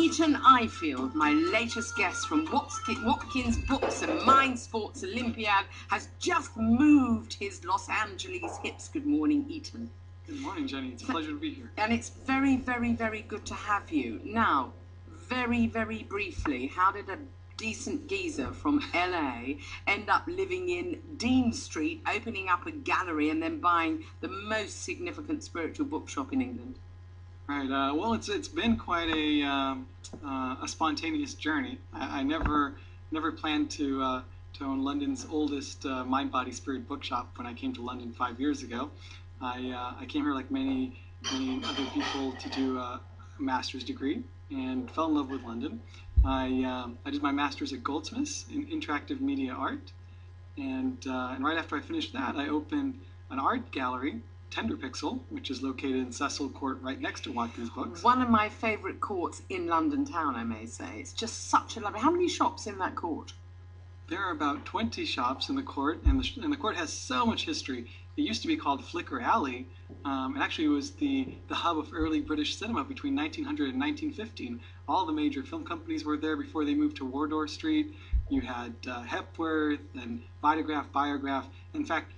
Etan Ilfeld, my latest guest from Watkins Books and Mind Sports Olympiad, has just moved his Los Angeles hips. Good morning, Etan. Good morning, Jenny. It's a pleasure to be here. And it's very, very, very good to have you. Now, very, very briefly, how did a decent geezer from LA end up living in Dean Street, opening up a gallery and then buying the most significant spiritual bookshop in England? Right. Well, it's been quite a spontaneous journey. I never planned to own London's oldest mind, body, spirit bookshop when I came to London 5 years ago. I came here like many other people to do a master's degree and fell in love with London. I did my master's at Goldsmiths in interactive media art, and right after I finished that, I opened an art gallery, Tender Pixel, which is located in Cecil Court right next to Watkins Books. One of my favourite courts in London town, I may say. It's just such a lovely... How many shops in that court? There are about 20 shops in the court, and the court has so much history. It used to be called Flicker Alley, and actually it was the hub of early British cinema between 1900 and 1915. All the major film companies were there before they moved to Wardour Street. You had Hepworth and Vitagraph, Biograph. In fact,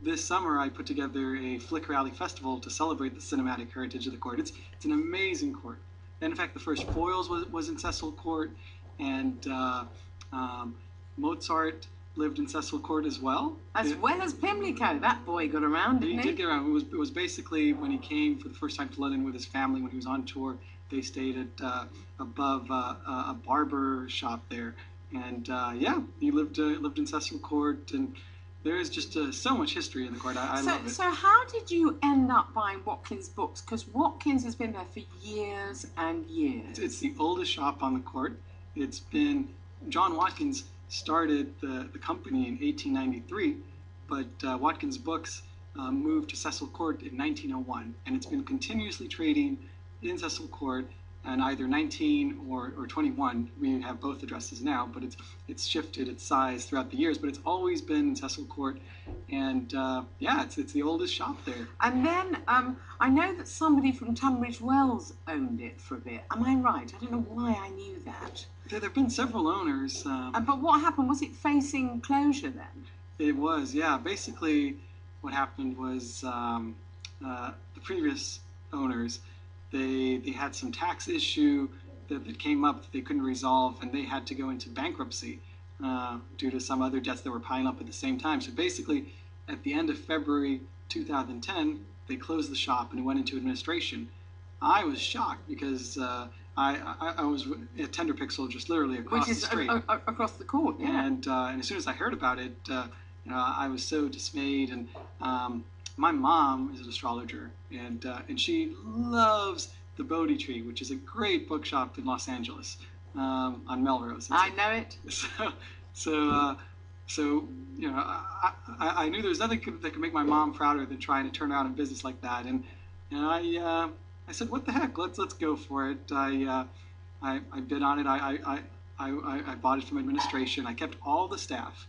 this summer I put together a Flicker Alley festival to celebrate the cinematic heritage of the court. It's an amazing court. And in fact, the first Foyles was in Cecil Court, and Mozart lived in Cecil Court as well. As well as Pimlico. That boy got around, didn't he? He did get around. It was basically when he came for the first time to London with his family when he was on tour. They stayed at above a barber shop there, and yeah, he lived in Cecil Court, and there is just so much history in the court. I love it. So how did you end up buying Watkins Books? Because Watkins has been there for years and years. It's the oldest shop on the court. It's been John Watkins started the company in 1893, but Watkins Books moved to Cecil Court in 1901, and it's been continuously trading in Cecil Court. And either 19 or 21, we have both addresses now, but it's shifted its size throughout the years. But it's always been in Cecil Court, and yeah, it's the oldest shop there. And then I know that somebody from Tunbridge Wells owned it for a bit. Am I right? I don't know why I knew that. There have been several owners. But what happened? Was it facing closure then? It was, yeah. Basically, what happened was the previous owners, they had some tax issue that came up that they couldn't resolve, and they had to go into bankruptcy due to some other debts that were piling up at the same time. So basically, at the end of February 2010, they closed the shop and it went into administration. I was shocked because I was at Tender Pixel, just literally across the street. Which is across the court, yeah. And as soon as I heard about it, I was so dismayed. And my mom is an astrologer, and she loves the Bodhi Tree, which is a great bookshop in Los Angeles on Melrose. I know it. So you know, I knew there was nothing that could make my mom prouder than trying to turn around a business like that. And I said, what the heck? Let's go for it. I bid on it. I bought it from administration. I kept all the staff,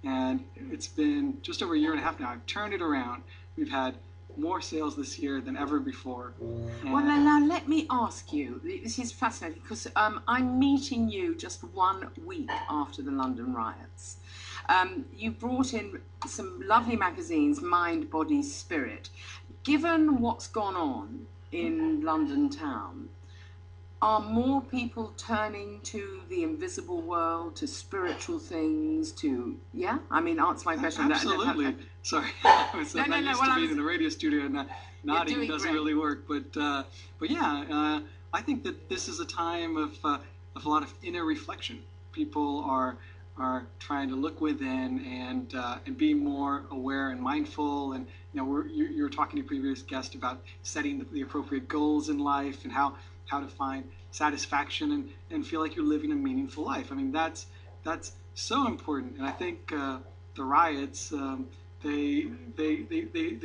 and it's been just over a year and a half now. I've turned it around. We've had more sales this year than ever before. Well, now let me ask you, this is fascinating, because I'm meeting you just 1 week after the London riots. You brought in some lovely magazines, Mind, Body, Spirit. Given what's gone on in London town, are more people turning to the invisible world, to spiritual things, to, yeah? I mean, answer my question. Absolutely. Sorry, I was not used to being in the radio studio, and nodding doesn't really work. But yeah, I think that this is a time of a lot of inner reflection. People are trying to look within and be more aware and mindful. And you know, you were talking to your previous guest about setting the appropriate goals in life and how to find satisfaction and feel like you're living a meaningful life. I mean, that's so important. And I think the riots, they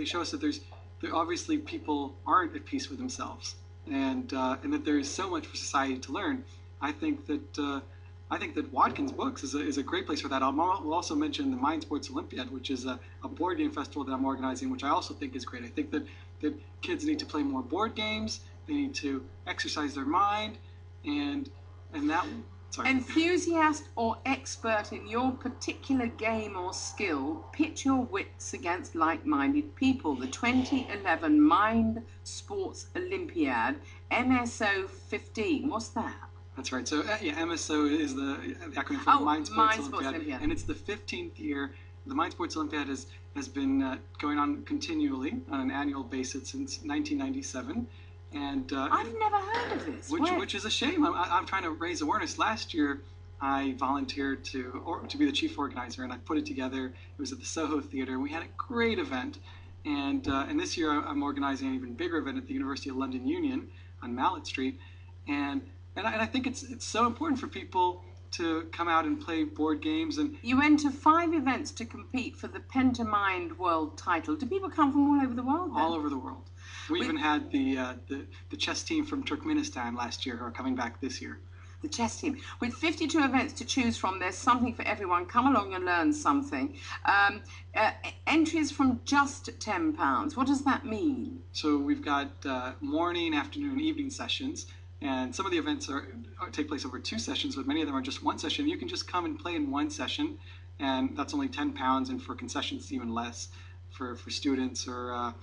show us that there obviously people aren't at peace with themselves, and that there is so much for society to learn. I think that Watkins Books is a great place for that. We'll also mention the Mind Sports Olympiad, which is a board game festival that I'm organizing, which I also think is great. I think that kids need to play more board games. They need to exercise their mind, and that. Sorry. Enthusiast or expert in your particular game or skill, pit your wits against like-minded people. The 2011 Mind Sports Olympiad, MSO 15. What's that? That's right. So, yeah, MSO is the acronym for Mind Sports Olympiad. And it's the 15th year. The Mind Sports Olympiad has been going on continually on an annual basis since 1997. And I've never heard of this. Which is a shame. I'm trying to raise awareness. Last year, I volunteered to be the chief organizer, and I put it together. It was at the Soho Theatre. We had a great event. And this year, I'm organizing an even bigger event at the University of London Union on Mallet Street. And I think it's so important for people to come out and play board games. And you went to 5 events to compete for the Pentamind World title. Do people come from all over the world then? All over the world. We even had the chess team from Turkmenistan last year who are coming back this year. The chess team. With 52 events to choose from, there's something for everyone. Come along and learn something. Entries from just £10. What does that mean? So we've got morning, afternoon, and evening sessions. And some of the events take place over 2 sessions, but many of them are just 1 session. You can just come and play in 1 session, and that's only £10, and for concessions, it's even less for students or...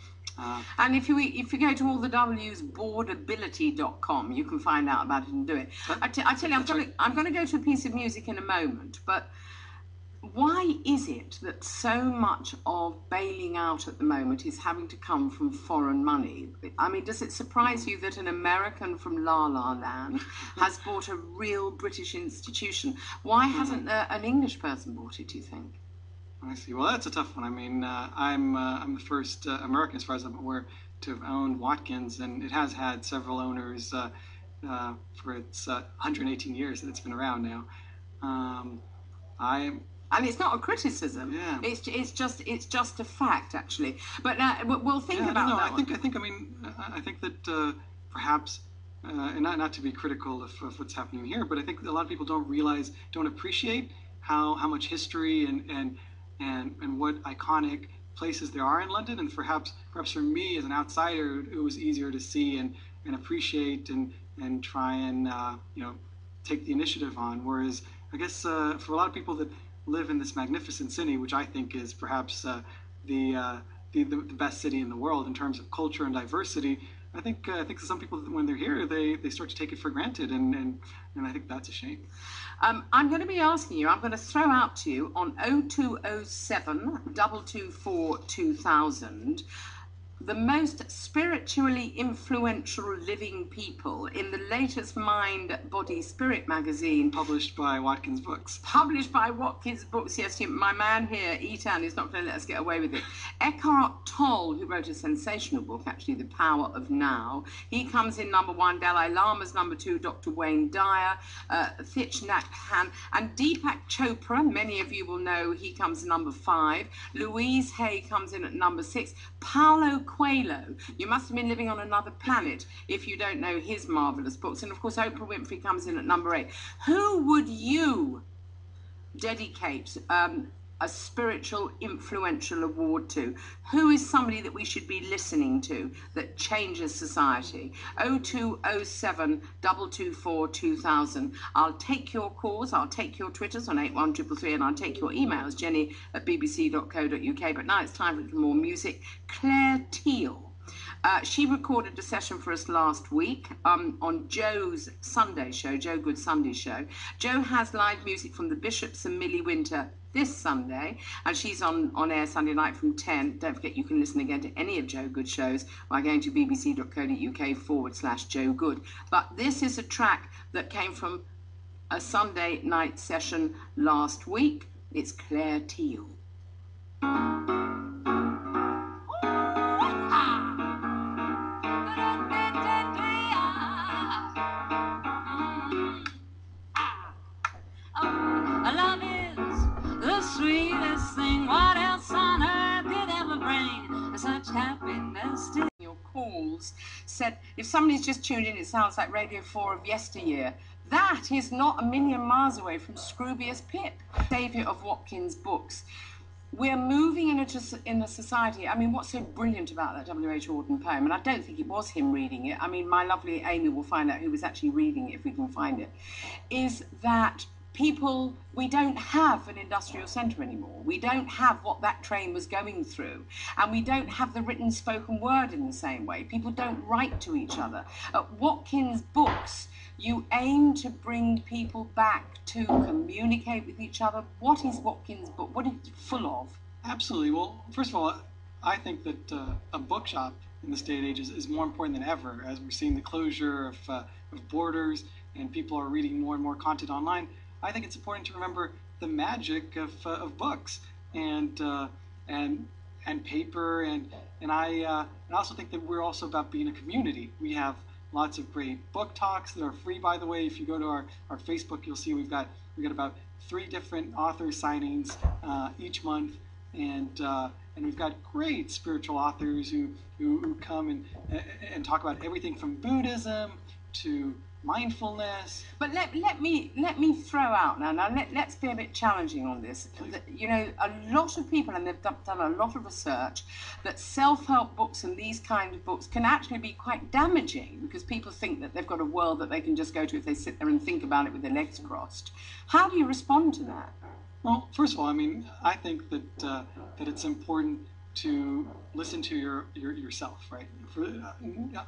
and if you go to all the W's, boardability.com, you can find out about it and do it. I tell you, I'm going to go to a piece of music in a moment, but why is it that so much of bailing out at the moment is having to come from foreign money? I mean, does it surprise you that an American from La La Land has bought a real British institution? Why hasn't an English person bought it, do you think? I see. Well, that's a tough one. I mean, I'm the first American, as far as I'm aware, to have owned Watkins, and it has had several owners for its 118 years that it's been around now. And it's not a criticism. Yeah. It's just a fact, actually. But we'll think about that. I think that perhaps, and not to be critical of what's happening here, but I think a lot of people don't appreciate how much history and what iconic places there are in London, and perhaps for me as an outsider, it was easier to see and appreciate and try and take the initiative on. Whereas I guess for a lot of people that live in this magnificent city, which I think is perhaps the best city in the world in terms of culture and diversity, I think some people, when they're here, they start to take it for granted, and I think that's a shame. I'm going to be asking you, I'm going to throw out to you on 0207 224 2000, the most spiritually influential living people in the latest Mind, Body, Spirit magazine. Published by Watkins Books. Published by Watkins Books, yes. My man here, Etan, is not going to let us get away with it. Eckhart Tolle, who wrote a sensational book, actually, The Power of Now. He comes in number 1, Dalai Lama's number 2, Dr. Wayne Dyer, Thich Nhat Hanh, and Deepak Chopra, many of you will know, he comes in number 5. Louise Hay comes in at number 6. Paulo Coelho, you must have been living on another planet if you don't know his marvellous books. And of course, Oprah Winfrey comes in at number 8. Who would you dedicate a spiritual influential award to? Who is somebody that we should be listening to that changes society? 0207 224 2000. I'll take your calls, I'll take your Twitters on 81333, and I'll take your emails, jenny@bbc.co.uk. But now it's time for a little more music. Claire Teal. She recorded a session for us last week on Joe's Sunday show, Joe Good Sunday show. Joe has live music from the Bishops and Millie Winter this Sunday, and she's on air Sunday night from 10. Don't forget, you can listen again to any of Joe Good's shows by going to bbc.co.uk/Joe Good. But this is a track that came from a Sunday night session last week. It's Claire Teal. Sweetest thing, what else on earth could ever bring such happiness to your calls? Said, if somebody's just tuned in, it sounds like Radio 4 of yesteryear. That is not a million miles away from Scroobius Pip, saviour of Watkins Books. we're moving in a society. I mean, what's so brilliant about that W.H. Auden poem, and I don't think it was him reading it, I mean, my lovely Amy will find out who was actually reading it if we can find it, is that we don't have an industrial centre anymore. We don't have what that train was going through. And we don't have the written spoken word in the same way. People don't write to each other. At Watkins Books, you aim to bring people back to communicate with each other. What is Watkins Book? What is it full of? Absolutely. Well, first of all, I think that a bookshop in this day and age is more important than ever, as we're seeing the closure of borders and people are reading more and more content online. I think it's important to remember the magic of books and paper, and I also think that we're also about being a community. We have lots of great book talks that are free, by the way. If you go to our Facebook, you'll see we've got about 3 different author signings each month, and we've got great spiritual authors who come and talk about everything from Buddhism to mindfulness. But let me throw out now let's be a bit challenging on this. You know, a lot of people, and they've done a lot of research, that self-help books and these kind of books can actually be quite damaging, because people think that they've got a world that they can just go to if they sit there and think about it with their legs crossed. How do you respond to that? Well, first of all, I mean, I think that it's important to listen to yourself, right?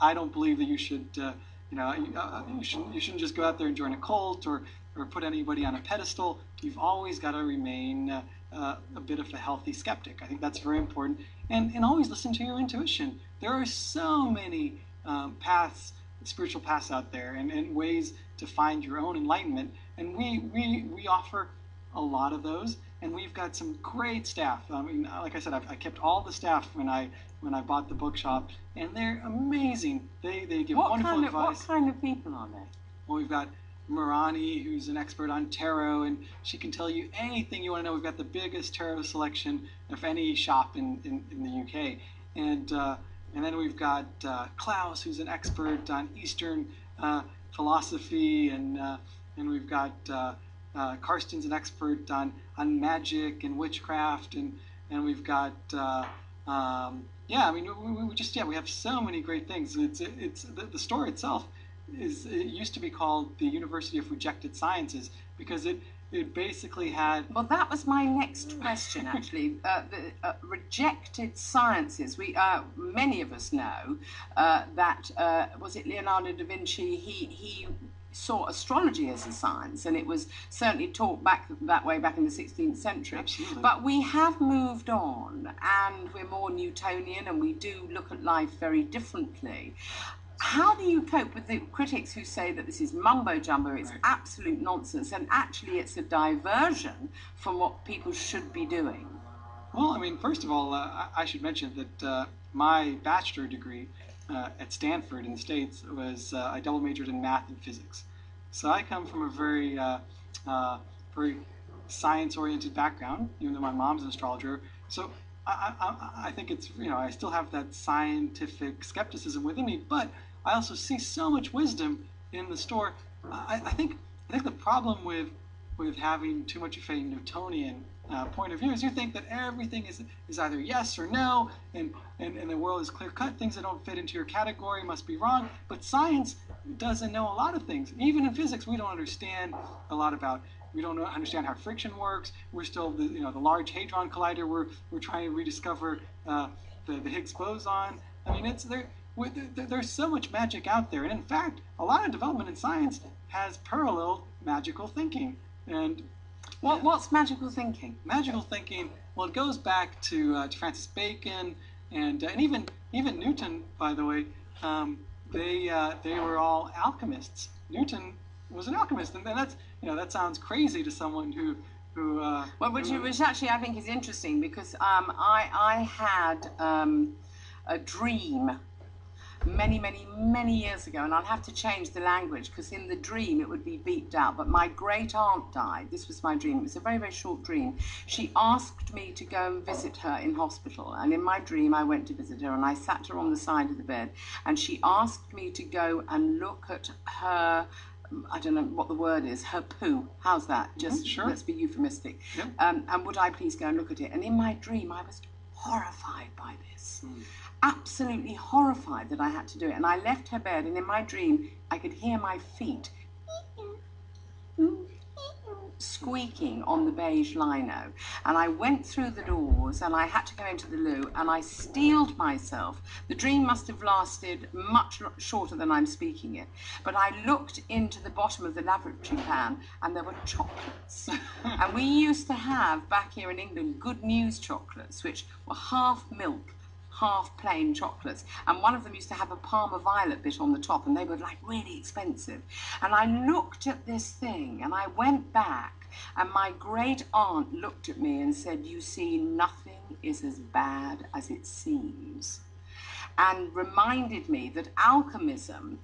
I don't believe that you should you shouldn't just go out there and join a cult or put anybody on a pedestal. You've always got to remain a bit of a healthy skeptic. I think that's very important. And always listen to your intuition. There are so many spiritual paths out there, and ways to find your own enlightenment. And we offer a lot of those, and we've got some great staff. I mean, like I said, I kept all the staff when I bought the bookshop, and they're amazing. They give wonderful advice. What kind of people are they? Well, we've got Marani, who's an expert on tarot, and she can tell you anything you want to know. We've got the biggest tarot selection of any shop in the UK, and then we've got Klaus, who's an expert on Eastern philosophy, and we've got Karsten's an expert on magic and witchcraft, and we've got we have so many great things. It's the store itself it used to be called the University of Rejected Sciences, because it basically had... Well, that was my next question, actually. The rejected sciences. Many of us know that, was it Leonardo da Vinci? He saw astrology as a science, and it was certainly taught that way back in the 16th century. Absolutely. But we have moved on, and we're more Newtonian, and we do look at life very differently. How do you cope with the critics who say that this is mumbo-jumbo, it's absolute nonsense, and actually it's a diversion from what people should be doing? Well, I mean, first of all, I should mention that my bachelor degree at Stanford in the States was I double majored in math and physics. So I come from a very science-oriented background, even though my mom's an astrologer. So I think it's, I still have that scientific skepticism within me, but I also see so much wisdom in the store. I think the problem with having too much of a Newtonian point of view is you think that everything is either yes or no, and the world is clear-cut. Things that don't fit into your category must be wrong. But science doesn't know a lot of things. Even in physics, we don't understand a lot about. We don't understand how friction works. We're still the Large Hadron Collider. We're trying to rediscover the Higgs boson. I mean, there's so much magic out there, and in fact, a lot of development in science has paralleled magical thinking. And what's magical thinking? Magical thinking, well, it goes back to Francis Bacon and even Newton, by the way. They were all alchemists. Newton was an alchemist, and that's that sounds crazy to someone who which actually I think is interesting, because I had a dream many years ago, and I'll have to change the language, because in the dream it would be beeped out, but my great aunt died. This was my dream. It was a very, very short dream. She asked me to go and visit her in hospital, and in my dream I went to visit her, and I sat her on the side of the bed, and she asked me to go and look at her I don't know what the word is, her poo. How's that? Just sure. Let's be euphemistic. Yep. And would I please go and look at it? And in my dream, I was horrified by this. Absolutely horrified that I had to do it. And I left her bed, and in my dream, I could hear my feet squeaking on the beige lino, and I went through the doors, and I had to go into the loo, and I steeled myself. The dream must have lasted much shorter than I'm speaking it, but I looked into the bottom of the lavatory pan, and there were chocolates. And we used to have back here in England Good News chocolates, which were half milk, half plain chocolates, and one of them used to have a Parma violet bit on the top, and they were like really expensive. And I looked at this thing, and I went back, and my great aunt looked at me and said, "You see, nothing is as bad as it seems," and reminded me that alchemism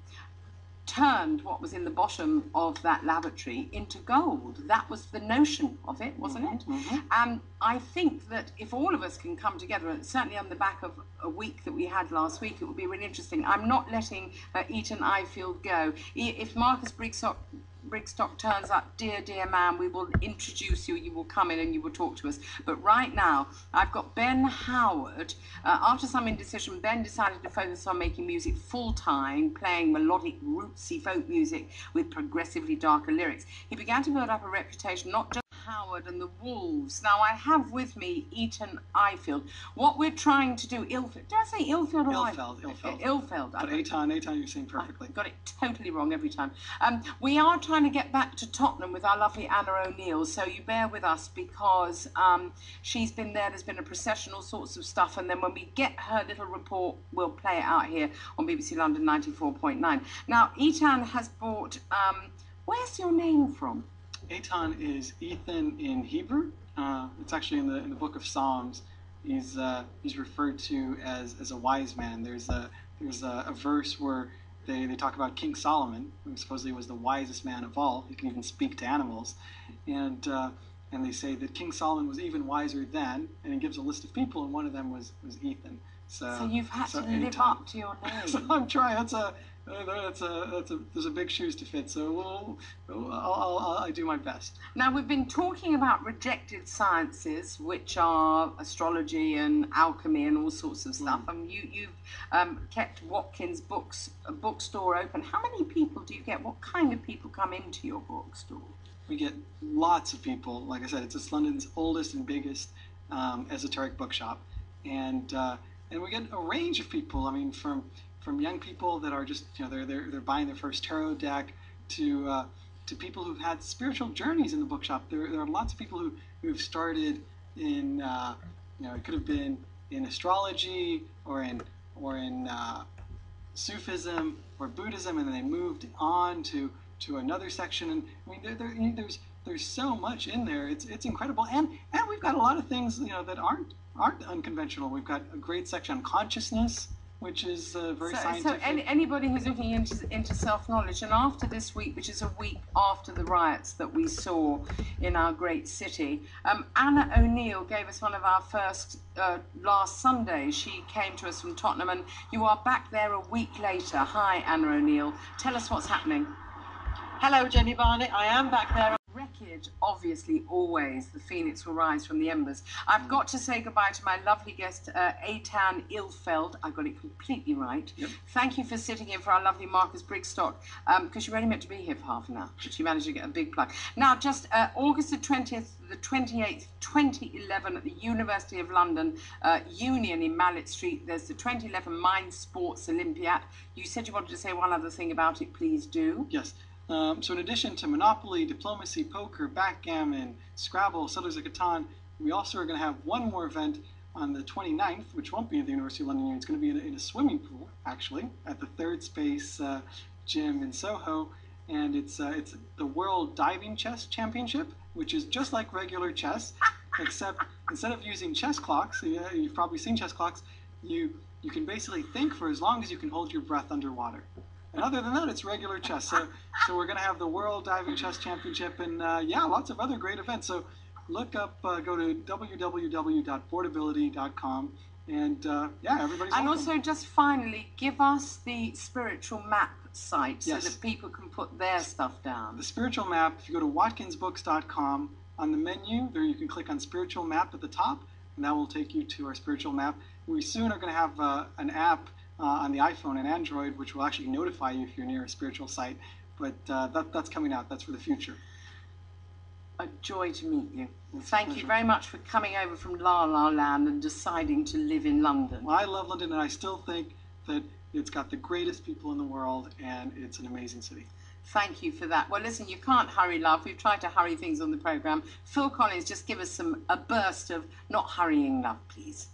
turned what was in the bottom of that lavatory into gold. That was the notion of it, wasn't it? And I think that if all of us can come together, and certainly on the back of a week that we had last week, it would be really interesting. I'm not letting Etan Ilfeld go. If Marcus Brigstock turns up, dear man, we will introduce you. You will come in and you will talk to us. But right now, I've got Ben Howard. After some indecision, Ben decided to focus on making music full-time, playing melodic, rootsy folk music with progressively darker lyrics. He began to build up a reputation, not just Howard and the Wolves. Now, I have with me Etan Ilfeld. What we're trying to do, Ilfeld, did I say Ilfeld or Ilfeld. Ilfeld. But Etan, you're saying perfectly. I got it totally wrong every time. We are trying to get back to Tottenham with our lovely Anna O'Neill, so you bear with us because she's been there, there's been a procession, all sorts of stuff, and then when we get her little report, we'll play it out here on BBC London 94.9. Now, Etan has brought, where's your name from? Etan is Ethan in Hebrew. It's actually in the book of Psalms. He's referred to as a wise man. There's a verse where they talk about King Solomon, who supposedly was the wisest man of all. He can even speak to animals, and they say that King Solomon was even wiser than, and he gives a list of people, and one of them was Ethan. So you've had to live up to your name. So I'm trying. There's a big shoes to fit, so I do my best. Now, we've been talking about rejected sciences, which are astrology and alchemy and all sorts of stuff, and you've kept Watkins Books, a bookstore, open. How many people do you get? What kind of people come into your bookstore? We get lots of people. Like I said, it's London's oldest and biggest esoteric bookshop, and we get a range of people. I mean, from young people that are just, they're buying their first tarot deck to people who've had spiritual journeys in the bookshop. There are lots of people who've started in it could have been in astrology or in Sufism or Buddhism, and then they moved on to another section. And I mean, there's so much in there. It's incredible, and we've got a lot of things that aren't unconventional. We've got a great section on consciousness, which is very scientific. So anybody who's looking into self-knowledge, and after this week, which is a week after the riots that we saw in our great city, Anna O'Neill gave us one of our first last Sunday. She came to us from Tottenham, and you are back there a week later. Hi, Anna O'Neill. Tell us what's happening. Hello, Jeni Barnett. I am back there. Wreckage, obviously, always. The phoenix will rise from the embers. I've got to say goodbye to my lovely guest, Etan Ilfeld. I got it completely right. Yep. Thank you for sitting in for our lovely Marcus Brigstock, because you were only meant to be here for half an hour, but you managed to get a big plug. Now, just August the 20th, the 28th, 2011, at the University of London Union in Mallet Street, there's the 2011 Mind Sports Olympiad. You said you wanted to say one other thing about it. Please do. Yes. So in addition to Monopoly, diplomacy, poker, backgammon, Scrabble, Settlers of Catan, we also are going to have one more event on the 29th, which won't be at the University of London. It's going to be in a swimming pool, actually, at the Third Space Gym in Soho. And it's the World Diving Chess Championship, which is just like regular chess, except instead of using chess clocks, you've probably seen chess clocks, you can basically think for as long as you can hold your breath underwater. And other than that, it's regular chess. So we're going to have the World Diving Chess Championship and, lots of other great events. So look up, go to www.boardability.com and, everybody's welcome. And also, just finally, give us the spiritual map site so that people can put their stuff down? The spiritual map, if you go to watkinsbooks.com, on the menu there you can click on spiritual map at the top, and that will take you to our spiritual map. We soon are going to have an app on the iPhone and Android which will actually notify you if you're near a spiritual site, but that's coming out. That's for the future. A joy to meet you. Thank you very much for coming over from La La Land and deciding to live in London. Well, I love London, and I still think that it's got the greatest people in the world, and it's an amazing city. Thank you for that. Well, listen, you can't hurry love. We've tried to hurry things on the programme. Phil Collins, just give us a burst of not hurrying love, please.